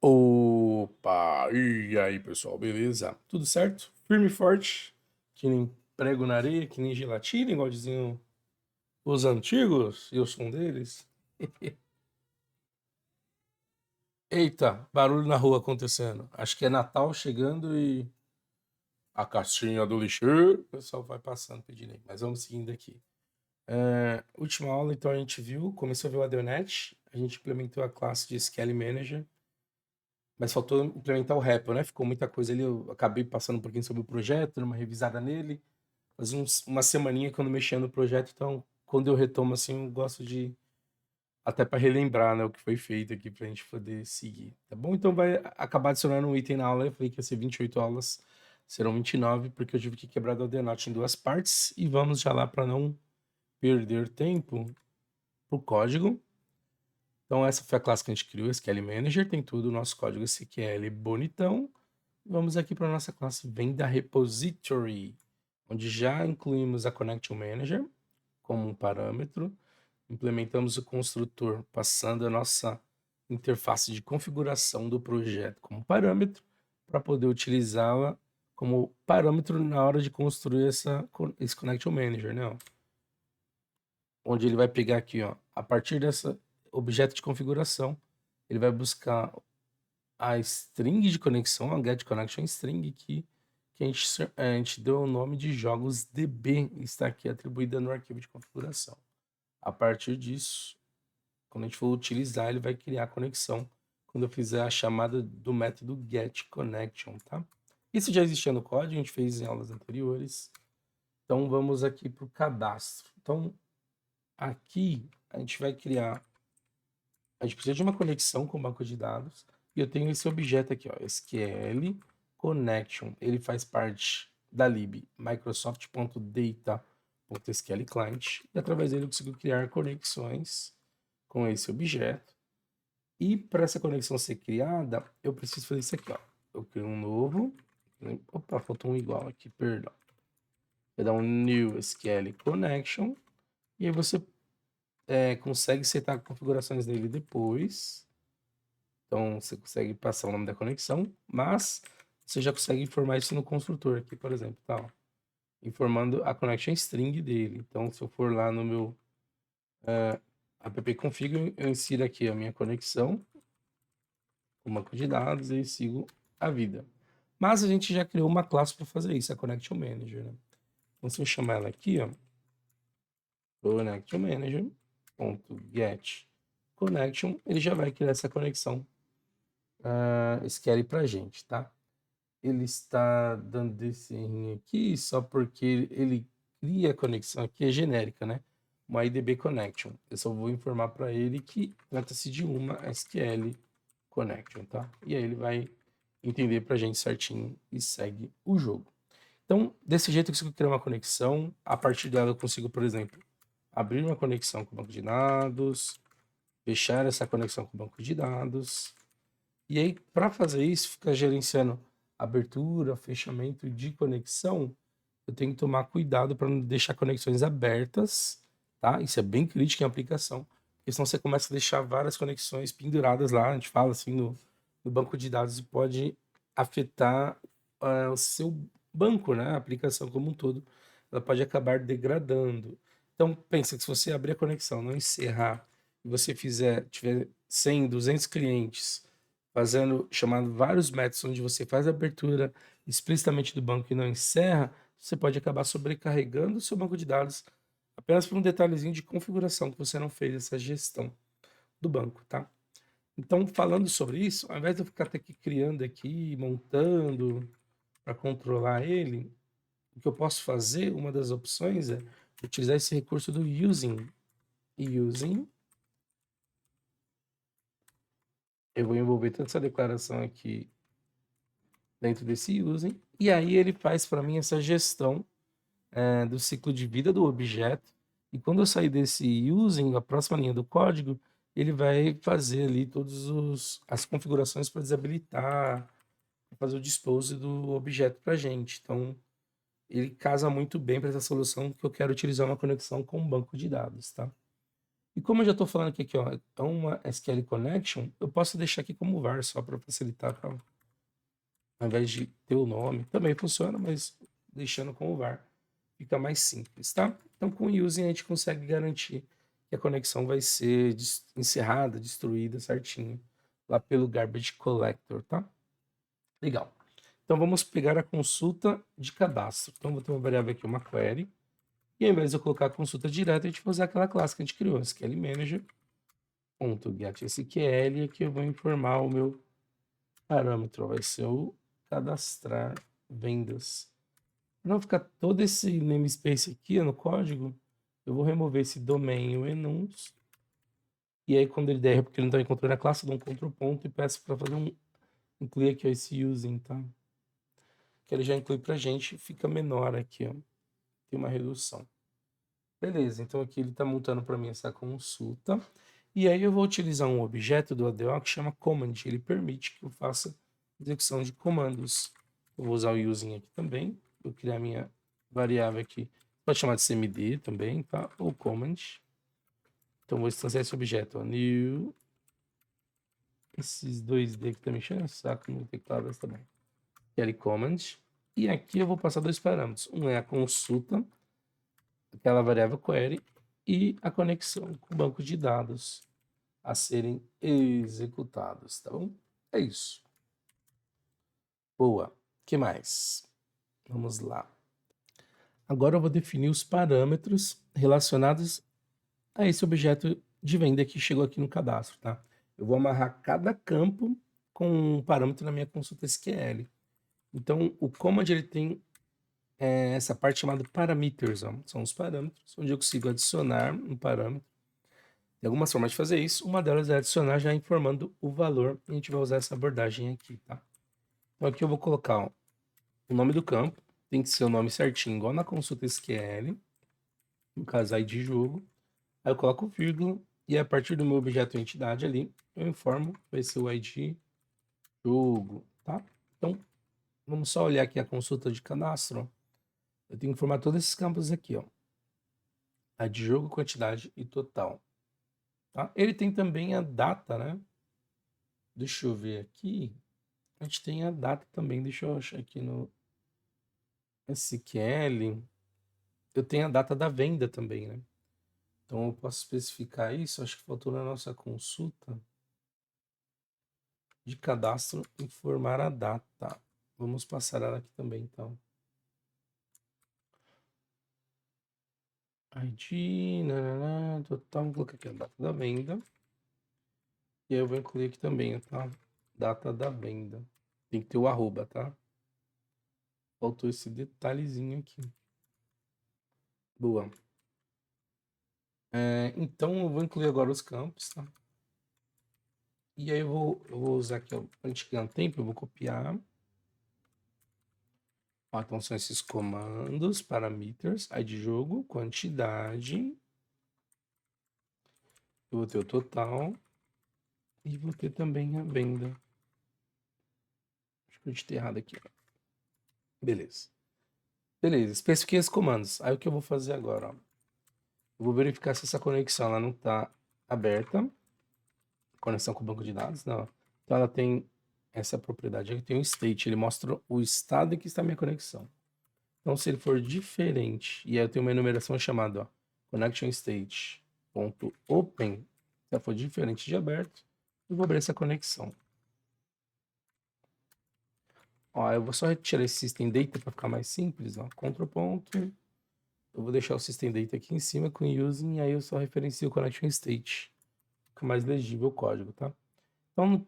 Opa! E aí, pessoal, beleza? Tudo certo? Firme e forte? Que nem prego na areia, que nem gelatina, igual diziam os antigos, e eu sou um deles. Eita, barulho na rua acontecendo. Acho que é Natal chegando e a caixinha do lixeiro. O pessoal vai passando pedindo aí, mas vamos seguindo aqui. Última aula, então a gente viu, começou a ver o ADNet, a gente implementou a classe de Scale Manager. Mas faltou implementar o REPL, né? Ficou muita coisa ali. Eu acabei passando um pouquinho sobre o projeto, dando uma revisada nele. Fazia uma semaninha que eu não mexia no projeto, então quando eu retomo assim, eu gosto de até para relembrar, né, o que foi feito aqui pra gente poder seguir, tá bom? Então vai acabar adicionando um item na aula. Eu falei que ia ser 28 aulas, serão 29, porque eu tive que quebrar o Denote em duas partes. E vamos já lá para não perder tempo pro código. Então essa foi a classe que a gente criou, SQL Manager, tem tudo o nosso código SQL bonitão. Vamos aqui para a nossa classe Venda Repository, onde já incluímos a Connection Manager como um parâmetro, implementamos o construtor passando a nossa interface de configuração do projeto como parâmetro, para poder utilizá-la como parâmetro na hora de construir esse Connection Manager, né? Ó. Onde ele vai pegar aqui, ó, a partir dessa objeto de configuração, ele vai buscar a string de conexão, a get connection string que a gente deu o nome de jogos DB, está aqui atribuída no arquivo de configuração. A partir disso, quando a gente for utilizar, ele vai criar a conexão quando eu fizer a chamada do método get connection, tá? Isso já existia no código, a gente fez em aulas anteriores. Então vamos aqui para o cadastro. Então aqui a gente vai criar, a gente precisa de uma conexão com o banco de dados. E eu tenho esse objeto aqui, ó, SQL Connection. Ele faz parte da lib Microsoft.data.sql Client. E através dele eu consigo criar conexões com esse objeto. E para essa conexão ser criada, eu preciso fazer isso aqui, ó. Eu crio um novo. Opa, faltou um igual aqui, perdão. Vou dar um new SQL Connection. E aí você consegue setar configurações dele depois. Então, você consegue passar o nome da conexão, mas você já consegue informar isso no construtor aqui, por exemplo, tá? Ó, informando a connection string dele. Então, se eu for lá no meu app-config, eu insiro aqui a minha conexão, o banco de dados e sigo a vida. Mas a gente já criou uma classe para fazer isso, a Connection Manager, né? Então, se eu chamar ela aqui, ó, Connection Manager.get connection, ele já vai criar essa conexão SQL para gente, tá? Ele está dando esse errinho aqui só porque ele cria a conexão aqui, é genérica, né? Uma IDB Connection. Eu só vou informar para ele que trata-se de uma SQL Connection, tá? E aí ele vai entender para a gente certinho e segue o jogo. Então, desse jeito eu consigo criar uma conexão. A partir dela eu consigo, por exemplo, abrir uma conexão com o banco de dados, fechar essa conexão com o banco de dados. E aí, para fazer isso, ficar gerenciando abertura, fechamento de conexão, eu tenho que tomar cuidado para não deixar conexões abertas, tá? Isso é bem crítico em aplicação, porque senão você começa a deixar várias conexões penduradas lá, a gente fala assim no banco de dados e pode afetar o seu banco, né? A aplicação como um todo, ela pode acabar degradando. Então, pensa que se você abrir a conexão, não encerrar, e você tiver 100, 200 clientes fazendo, chamando vários métodos onde você faz a abertura explicitamente do banco e não encerra, você pode acabar sobrecarregando o seu banco de dados apenas por um detalhezinho de configuração que você não fez essa gestão do banco, tá? Então, falando sobre isso, ao invés de eu ficar até aqui criando aqui, montando para controlar ele, o que eu posso fazer, uma das opções é utilizar esse recurso do using. E using, eu vou envolver toda essa declaração aqui dentro desse using, e aí ele faz para mim essa gestão do ciclo de vida do objeto. E quando eu sair desse using, a próxima linha do código, ele vai fazer ali todas as configurações para desabilitar, pra fazer o dispose do objeto para a gente. Então, ele casa muito bem para essa solução que eu quero utilizar uma conexão com um banco de dados, tá? E como eu já estou falando que aqui, ó, é uma SQL Connection, eu posso deixar aqui como var só para facilitar, tá? Ao invés de ter o nome. Também funciona, mas deixando como var fica mais simples, tá? Então, com o using a gente consegue garantir que a conexão vai ser encerrada, destruída certinho lá pelo garbage collector, tá? Legal. Então, vamos pegar a consulta de cadastro. Então, vou ter uma variável aqui, uma query. E ao invés de eu colocar a consulta direta, a gente vai usar aquela classe que a gente criou, SQL Manager.getSQL. E aqui eu vou informar o meu parâmetro. Vai ser o cadastrar vendas. Para não ficar todo esse namespace aqui no código, eu vou remover esse domain e o enums. E aí, quando ele der, porque ele não está encontrando a classe, eu dou um Ctrl ponto e peço para fazer incluir aqui ó, esse using, tá? Que ele já inclui para a gente, fica menor aqui, ó. Tem uma redução. Beleza, então aqui ele está montando para mim essa consulta. E aí eu vou utilizar um objeto do ADO que chama command. Ele permite que eu faça execução de comandos. Eu vou usar o using aqui também. Vou criar minha variável aqui. Pode chamar de cmd também, tá? Ou command. Então vou instanciar esse objeto, ó, new. Esses dois D que tá me enchendo o saco no teclado, mas tá bom. Query command. E aqui eu vou passar dois parâmetros. Um é a consulta, aquela variável query, e a conexão com o banco de dados a serem executados, tá bom? É isso. Boa. O que mais? Vamos lá. Agora eu vou definir os parâmetros relacionados a esse objeto de venda que chegou aqui no cadastro, tá? Eu vou amarrar cada campo com um parâmetro na minha consulta SQL. Então, o command ele tem essa parte chamada parameters, ó. São os parâmetros, onde eu consigo adicionar um parâmetro. Tem algumas formas de fazer isso. Uma delas é adicionar já informando o valor. E a gente vai usar essa abordagem aqui, tá? Então, aqui eu vou colocar ó, o nome do campo. Tem que ser o nome certinho, igual na consulta SQL. No caso, ID jogo. Aí eu coloco vírgula. E a partir do meu objeto entidade ali, eu informo, vai ser o ID jogo, tá? Então, vamos só olhar aqui a consulta de cadastro. Ó. Eu tenho que informar todos esses campos aqui, ó. ID jogo, quantidade e total. Tá? Ele tem também a data, né? Deixa eu ver aqui. A gente tem a data também. Deixa eu achar aqui no SQL. Eu tenho a data da venda também, né? Então eu posso especificar isso. Acho que faltou na nossa consulta de cadastro informar a data. Vamos passar ela aqui também, então. ID, total, vou colocar aqui a data da venda. E aí eu vou incluir aqui também, tá? Data da venda. Tem que ter o arroba, tá? Faltou esse detalhezinho aqui. Boa. Então eu vou incluir agora os campos, tá? E aí eu vou usar aqui, ó, para gente ganhar tempo, eu vou copiar. Ó, então são esses comandos, parameters, ID jogo, quantidade. Eu vou ter o total. E vou ter também a venda. Acho que eu digitei errado aqui, ó. Beleza. Beleza, especifiquei os comandos. Aí o que eu vou fazer agora, ó? Eu vou verificar se essa conexão ela não está aberta. Conexão com o banco de dados, não. Então ela tem essa propriedade aqui, tem um state, ele mostra o estado em que está a minha conexão. Então se ele for diferente, e aí eu tenho uma enumeração chamada ó, connection state.open, se ela for diferente de aberto, eu vou abrir essa conexão. Ó, eu vou só retirar esse system data para ficar mais simples, ó. Ctrl ponto. Eu vou deixar o system data aqui em cima com using, e aí eu só referencio o connection state. Fica mais legível o código, tá? Então,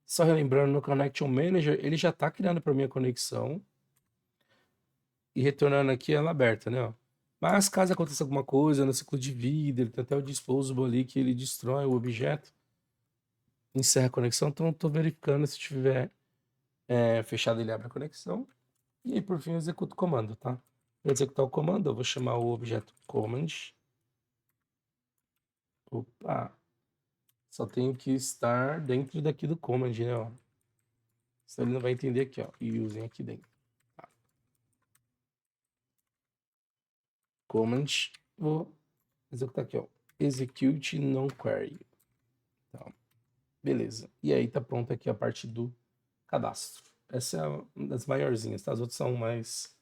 só relembrando, no Connection Manager, ele já está criando para mim a conexão e retornando aqui ela aberta, né? Ó. Mas caso aconteça alguma coisa no ciclo de vida, ele tem até o disposable ali que ele destrói o objeto, encerra a conexão, então estou verificando se tiver fechado, ele abre a conexão. E aí, por fim, eu executo o comando, tá? Para executar o comando, eu vou chamar o objeto command. Opa! Só tenho que estar dentro daqui do command, né? Ó. Senão ele não vai entender aqui, ó. E usem aqui dentro. Tá. Command, vou executar aqui, ó. execute non-query. Então, beleza. E aí tá pronto aqui a parte do cadastro. Essa é uma das maiorzinhas, tá? As outras são mais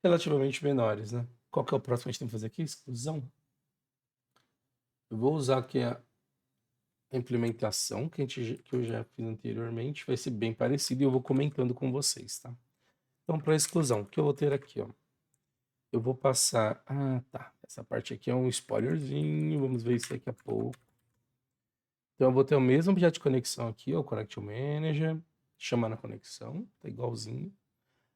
relativamente menores, né? Qual que é o próximo que a gente tem que fazer aqui? Exclusão. Eu vou usar aqui a implementação que eu já fiz anteriormente. Vai ser bem parecido e eu vou comentando com vocês, tá? Então, para exclusão, o que eu vou ter aqui, ó? Eu vou passar... Ah, tá. Essa parte aqui é um spoilerzinho. Vamos ver isso daqui a pouco. Então, eu vou ter o mesmo objeto de conexão aqui, ó, o Connection Manager. Chamar na conexão, tá igualzinho.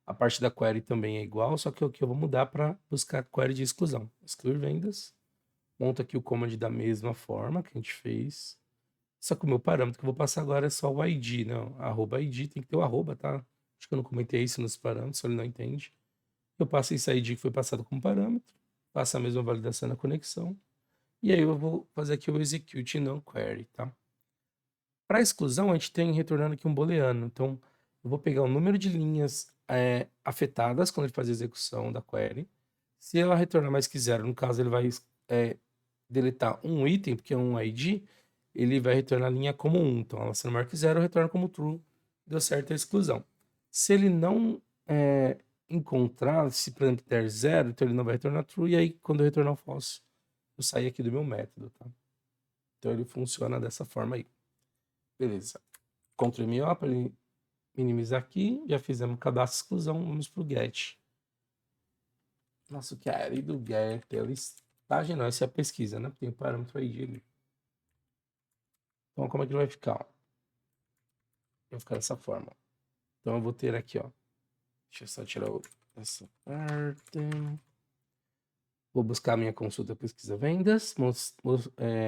A parte da query também é igual, só que o que eu vou mudar para buscar query de exclusão. Excluir vendas. Monto aqui o command da mesma forma que a gente fez. Só que o meu parâmetro que eu vou passar agora é só o ID, não. Arroba ID, tem que ter o arroba, tá? Acho que eu não comentei isso nos parâmetros, se ele não entende. Eu passo esse ID que foi passado como parâmetro, passo a mesma validação na conexão, e aí eu vou fazer aqui o execute não query, tá? Para exclusão, a gente tem retornando aqui um booleano. Então, eu vou pegar o número de linhas afetadas quando ele faz a execução da query. Se ela retornar mais que zero, no caso, ele vai deletar um item, porque é um ID, ele vai retornar a linha como 1. Então, ela sendo maior que zero, retorna como true. Deu certo a exclusão. Se ele não encontrar, se por exemplo der zero, então ele não vai retornar true. E aí, quando eu retornar o false, eu saio aqui do meu método, tá? Então, ele funciona dessa forma aí. Beleza. Ctrl MO para minimizar aqui. Já fizemos cadastro exclusão. Vamos para o get. Nosso querido get. A listagem não, essa é a pesquisa, né? Tem o parâmetro ID ali. Então, como é que ele vai ficar? Vai ficar dessa forma. Então, eu vou ter aqui, ó. Deixa eu só tirar essa parte. Vou buscar a minha consulta pesquisa vendas.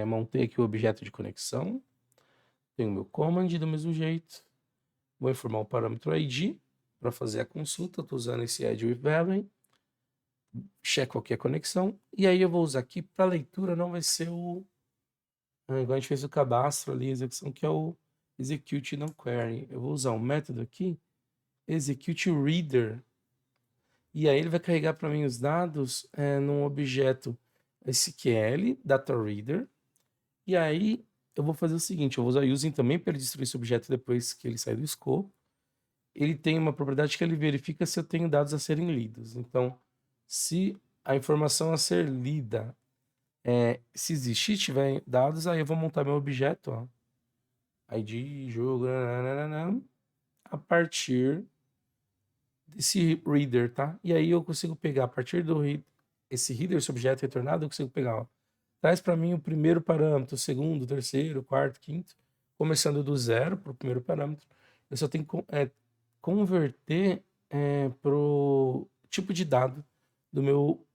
Montei aqui o objeto de conexão. Tenho o meu command do mesmo jeito. Vou informar o parâmetro ID para fazer a consulta. Estou usando esse add with value. Checo aqui a conexão. E aí eu vou usar aqui para leitura, não vai ser o... igual a gente fez o cadastro ali, a execução, que é o execute non query. Eu vou usar um método aqui, execute reader. E aí ele vai carregar para mim os dados num objeto SQL, data reader. E aí eu vou fazer o seguinte, eu vou usar using também para ele destruir esse objeto depois que ele sai do escopo. Ele tem uma propriedade que ele verifica se eu tenho dados a serem lidos. Então, se a informação a ser lida, se existir, tiver dados, aí eu vou montar meu objeto, ó, ID, jogo, nananana, a partir desse reader, tá? E aí eu consigo pegar, a partir do esse reader, esse objeto retornado, eu consigo pegar, ó, traz para mim o primeiro parâmetro, o segundo, o terceiro, o quarto, quinto, começando do zero para o primeiro parâmetro. Eu só tenho que converter para o tipo de dado do meu,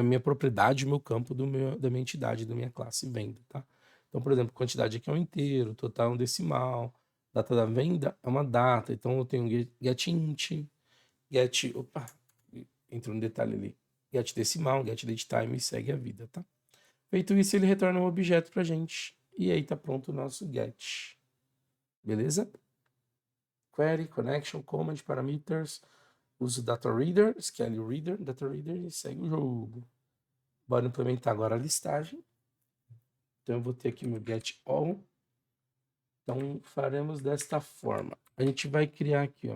minha propriedade, meu campo, da minha entidade, da minha classe venda, tá? Então, por exemplo, quantidade aqui é um inteiro, total é um decimal, data da venda é uma data, então eu tenho getInt, opa, entrou um detalhe ali, getDecimal, getDateTime e segue a vida, tá? Feito isso, ele retorna um objeto pra gente, e aí tá pronto o nosso get. Beleza? Query, connection, command, parameters, uso data reader, SQL reader, data reader e segue o jogo. Bora implementar agora a listagem. Então eu vou ter aqui meu get all. Então faremos desta forma. A gente vai criar aqui, ó.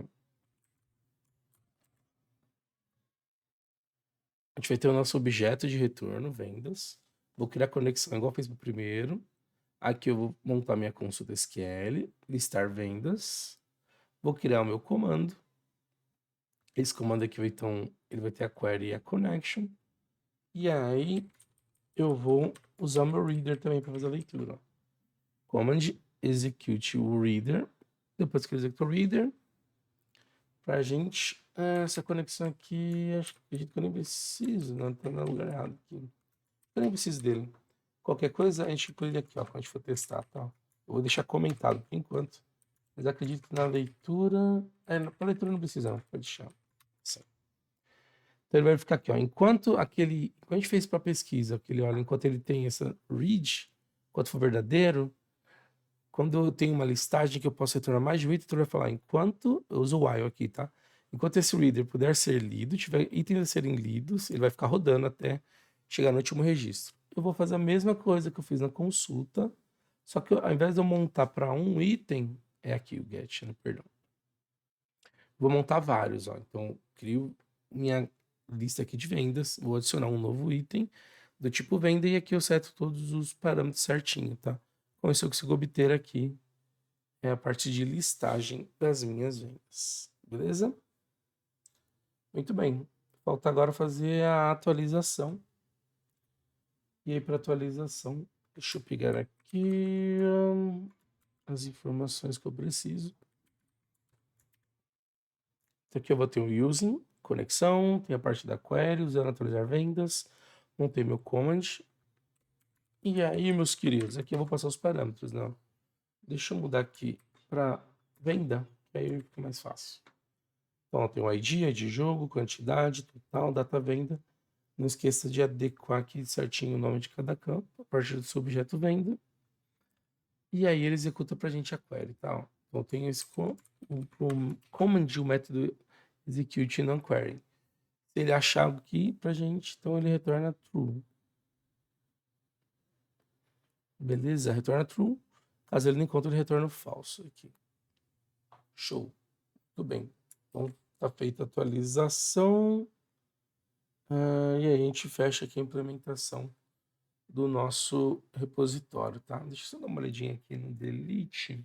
A gente vai ter o nosso objeto de retorno, vendas. Vou criar conexão igual fez no primeiro. Aqui eu vou montar minha consulta SQL, listar vendas. Vou criar o meu comando. Esse comando aqui, então, ele vai ter a query e a connection. E aí eu vou usar o meu reader também para fazer a leitura. Ó. Command execute o reader. Depois que eu executo o reader, pra gente, essa conexão aqui, acredito que eu nem preciso, não, tá no lugar errado aqui. Eu nem preciso dele. Qualquer coisa, a gente inclui ele aqui, ó, quando a gente for testar, tá? Eu vou deixar comentado por enquanto. Mas acredito que na leitura... na leitura não precisa, não. Pode deixar. Sim. Então ele vai ficar aqui, ó. Enquanto a gente fez para pesquisa, enquanto ele tem essa read, enquanto for verdadeiro, quando eu tenho uma listagem que eu posso retornar mais de um item, ele vai falar, enquanto, eu uso o while aqui, tá? Enquanto esse reader puder ser lido, tiver itens a serem lidos, ele vai ficar rodando até chegar no último registro. eu vou fazer a mesma coisa que eu fiz na consulta, só que ao invés de eu montar para um item, é aqui o get, né? Perdão. Vou montar vários, ó. Então, crio minha lista aqui de vendas, vou adicionar um novo item do tipo venda e aqui eu seto todos os parâmetros certinho, tá? Com isso eu consigo obter aqui a parte de listagem das minhas vendas, beleza? Muito bem. Falta agora fazer a atualização. E aí para atualização, deixa eu pegar aqui as informações que eu preciso. Então aqui eu vou ter o using, conexão, tem a parte da query, usando atualizar vendas, montei meu command. E aí, meus queridos, aqui eu vou passar os parâmetros, né? Deixa eu mudar aqui para venda, que aí fica mais fácil. Então, tem o ID de jogo, quantidade, total, data venda. Não esqueça de adequar aqui certinho o nome de cada campo, a partir do seu objeto venda. E aí ele executa para a gente a query, tá? Então, tem esse command, o método execute non query. Se ele achar aqui pra gente, então ele retorna true. Beleza? Retorna true. Caso ele não encontre, ele retorna falso aqui. Show. Tudo bem. Então, tá feita a atualização. E aí a gente fecha aqui a implementação do nosso repositório, tá? Deixa eu só dar uma olhadinha aqui no delete.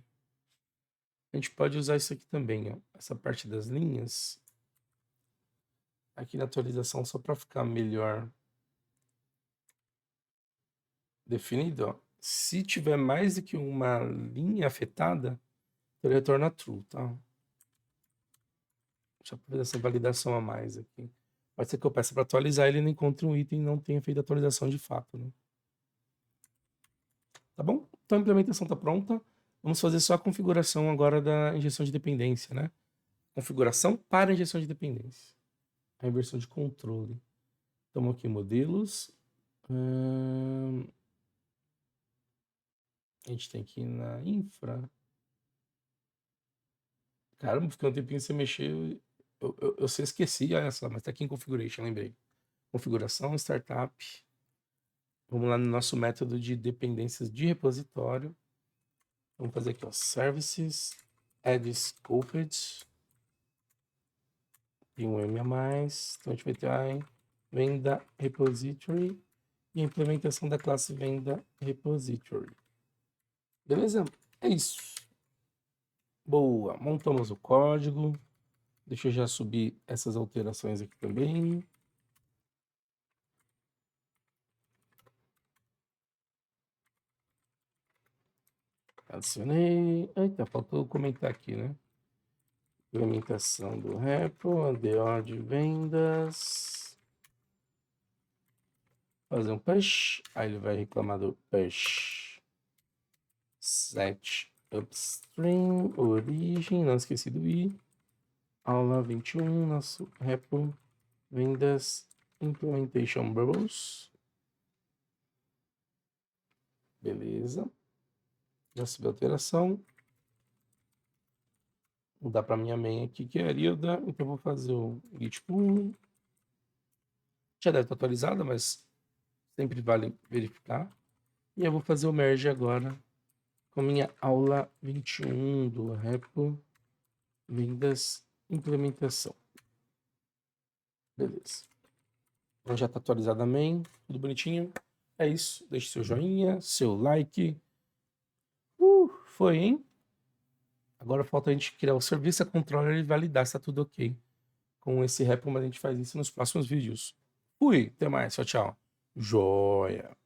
A gente pode usar isso aqui também, ó. Essa parte das linhas. Aqui na atualização, só para ficar melhor definido, ó. Se tiver mais do que uma linha afetada, ele retorna true, tá? Deixa eu fazer essa validação a mais aqui. Pode ser que eu peça para atualizar, ele não encontre um item e não tenha feito a atualização de fato, né? Tá bom? Então a implementação está pronta. Vamos fazer só a configuração agora da injeção de dependência, né? Configuração para injeção de dependência. A inversão de controle. Então aqui modelos. A gente tem aqui na infra. Caramba, ficou um tempinho sem mexer. Eu só esqueci, olha só, mas tá aqui em configuration, lembrei. Configuração, startup. Vamos lá no nosso método de dependências de repositório. Vamos fazer aqui, ó, services, add scoped. Tem um M a mais. Então a gente vai ter a venda repository e a implementação da classe venda repository. Beleza? É isso. Boa. Montamos o código. Deixa eu já subir essas alterações aqui também. Adicionei. Eita, faltou comentar aqui, né? Implementação do repo, ADO de vendas. Fazer um push. Aí ele vai reclamar do push. Set upstream, origem, não esqueci do i. Aula 21, nosso repo, vendas, implementation bubbles. Beleza. Já subiu a alteração. Vou dar para minha main aqui, que é a Arilda. Então eu vou fazer o git pull. Já deve estar atualizada, mas sempre vale verificar. E eu vou fazer o merge agora com minha aula 21 do repo, vendas, implementação. Beleza. Então já está atualizada a main, tudo bonitinho. É isso. Deixe seu joinha, seu like. Foi, hein? Agora falta a gente criar o serviço, a controller e validar se está tudo ok com esse repo, mas a gente faz isso nos próximos vídeos. Fui, até mais, tchau, tchau. Joia.